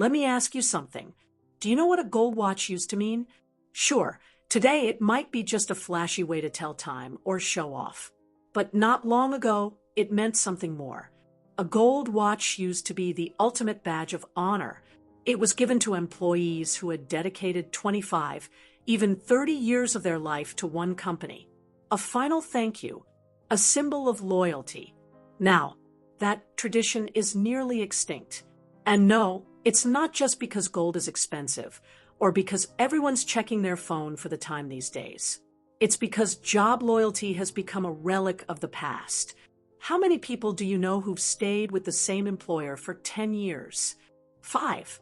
Let me ask you something. Do you know what a gold watch used to mean? Sure, today it might be just a flashy way to tell time or show off. But not long ago, it meant something more. A gold watch used to be the ultimate badge of honor. It was given to employees who had dedicated 25, even 30 years of their life to one company. A final thank you, a symbol of loyalty. Now, that tradition is nearly extinct. And no, it's not just because gold is expensive, or because everyone's checking their phone for the time these days. It's because job loyalty has become a relic of the past. How many people do you know who've stayed with the same employer for 10 years? 5.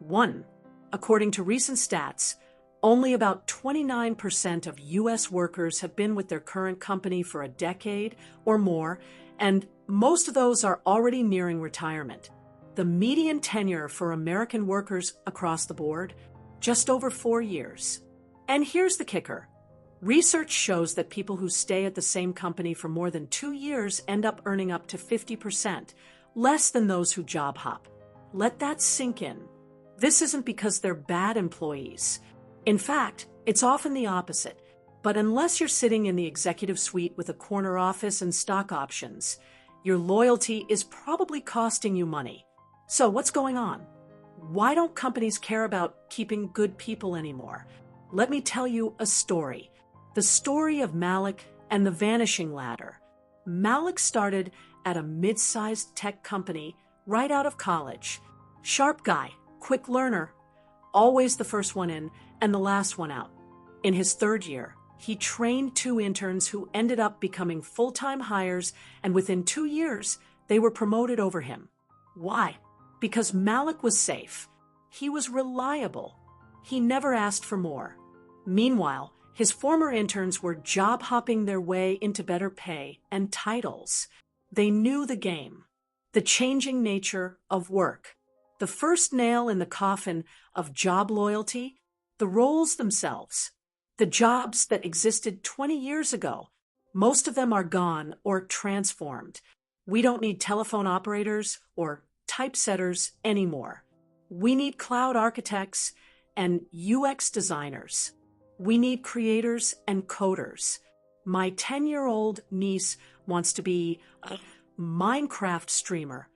1. According to recent stats, only about 29% of U.S. workers have been with their current company for a decade or more, and most of those are already nearing retirement. The median tenure for American workers across the board? Just over 4 years. And here's the kicker. Research shows that people who stay at the same company for more than 2 years end up earning up to 50%, less than those who job hop. Let that sink in. This isn't because they're bad employees. In fact, it's often the opposite. But unless you're sitting in the executive suite with a corner office and stock options, your loyalty is probably costing you money. So what's going on? Why don't companies care about keeping good people anymore? Let me tell you a story. The story of Malik and the vanishing ladder. Malik started at a mid-sized tech company right out of college. Sharp guy, quick learner, always the first one in and the last one out. In his 3rd year, he trained 2 interns who ended up becoming full-time hires, and within 2 years, they were promoted over him. Why? Because Malik was safe. He was reliable. He never asked for more. Meanwhile, his former interns were job-hopping their way into better pay and titles. They knew the game, the changing nature of work. The first nail in the coffin of job loyalty, the roles themselves. The jobs that existed 20 years ago, most of them are gone or transformed. We don't need telephone operators or typesetters anymore. We need cloud architects and UX designers. We need creators and coders. My 10-year-old niece wants to be a Minecraft streamer.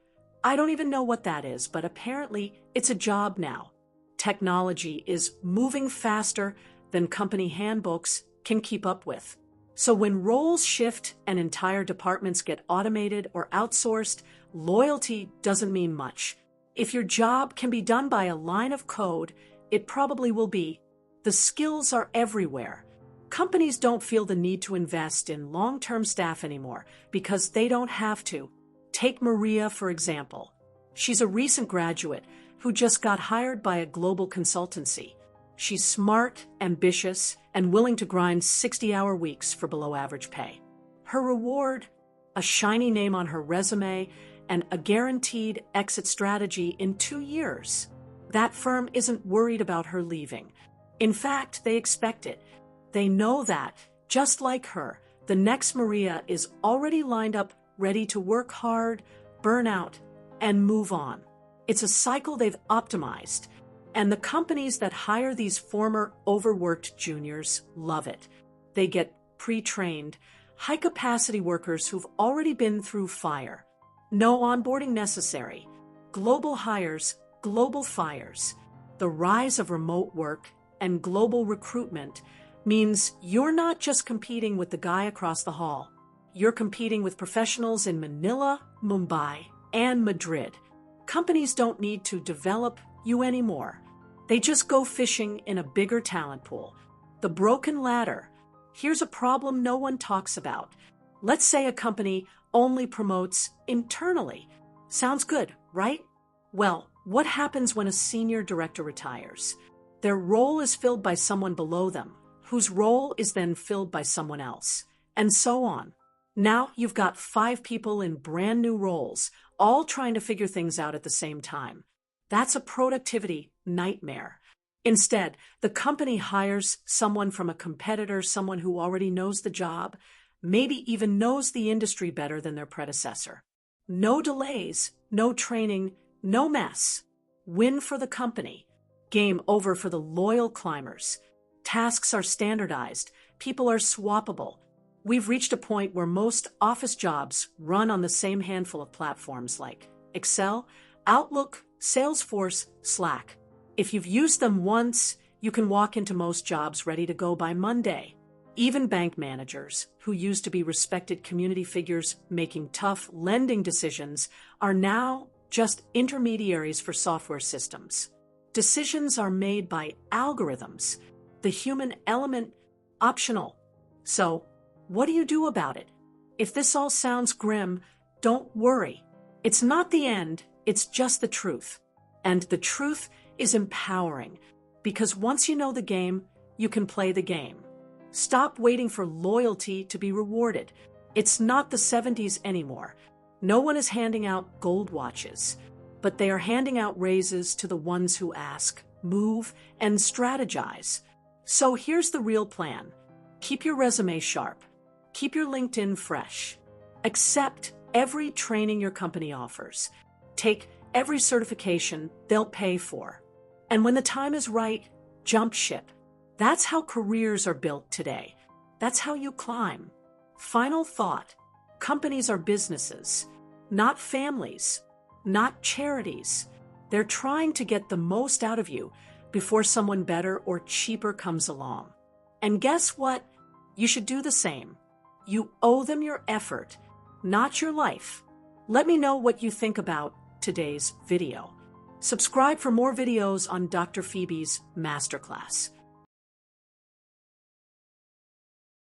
I don't even know what that is, but apparently it's a job now. Technology is moving faster than company handbooks can keep up with. So when roles shift and entire departments get automated or outsourced, loyalty doesn't mean much. If your job can be done by a line of code, it probably will be. The skills are everywhere. Companies don't feel the need to invest in long-term staff anymore because they don't have to. Take Maria, for example. She's a recent graduate who just got hired by a global consultancy. She's smart, ambitious, and willing to grind 60-hour weeks for below-average pay. Her reward? A shiny name on her resume and a guaranteed exit strategy in 2 years. That firm isn't worried about her leaving. In fact, they expect it. They know that, just like her, the next Maria is already lined up, ready to work hard, burn out, and move on. It's a cycle they've optimized. And the companies that hire these former overworked juniors love it. They get pre-trained, high-capacity workers who've already been through fire. No onboarding necessary. Global hires, global fires. The rise of remote work and global recruitment means you're not just competing with the guy across the hall. You're competing with professionals in Manila, Mumbai, and Madrid. Companies don't need to develop you anymore. They just go fishing in a bigger talent pool. The broken ladder. Here's a problem no one talks about. Let's say a company only promotes internally. Sounds good, right? Well, what happens when a senior director retires? Their role is filled by someone below them, whose role is then filled by someone else, and so on. Now you've got 5 people in brand new roles, all trying to figure things out at the same time. That's a productivity nightmare. Instead, the company hires someone from a competitor, someone who already knows the job, maybe even knows the industry better than their predecessor. No delays, no training, no mess. Win for the company. Game over for the loyal climbers. Tasks are standardized. People are swappable. We've reached a point where most office jobs run on the same handful of platforms like Excel, Outlook, Salesforce, Slack. If you've used them once, you can walk into most jobs ready to go by Monday. Even bank managers, who used to be respected community figures making tough lending decisions, are now just intermediaries for software systems. Decisions are made by algorithms. The human element, optional. So, what do you do about it? If this all sounds grim, don't worry. It's not the end, it's just the truth. And the truth is empowering, because once you know the game, you can play the game. Stop waiting for loyalty to be rewarded. It's not the 70s anymore. No one is handing out gold watches, but they are handing out raises to the ones who ask, move, and strategize. So here's the real plan. Keep your resume sharp. Keep your LinkedIn fresh. Accept every training your company offers. Take every certification they'll pay for. And when the time is right, jump ship. That's how careers are built today. That's how you climb. Final thought. Companies are businesses, not families, not charities. They're trying to get the most out of you before someone better or cheaper comes along. And guess what? You should do the same. You owe them your effort, not your life. Let me know what you think about today's video. Subscribe for more videos on Dr. Phoebe's Masterclass.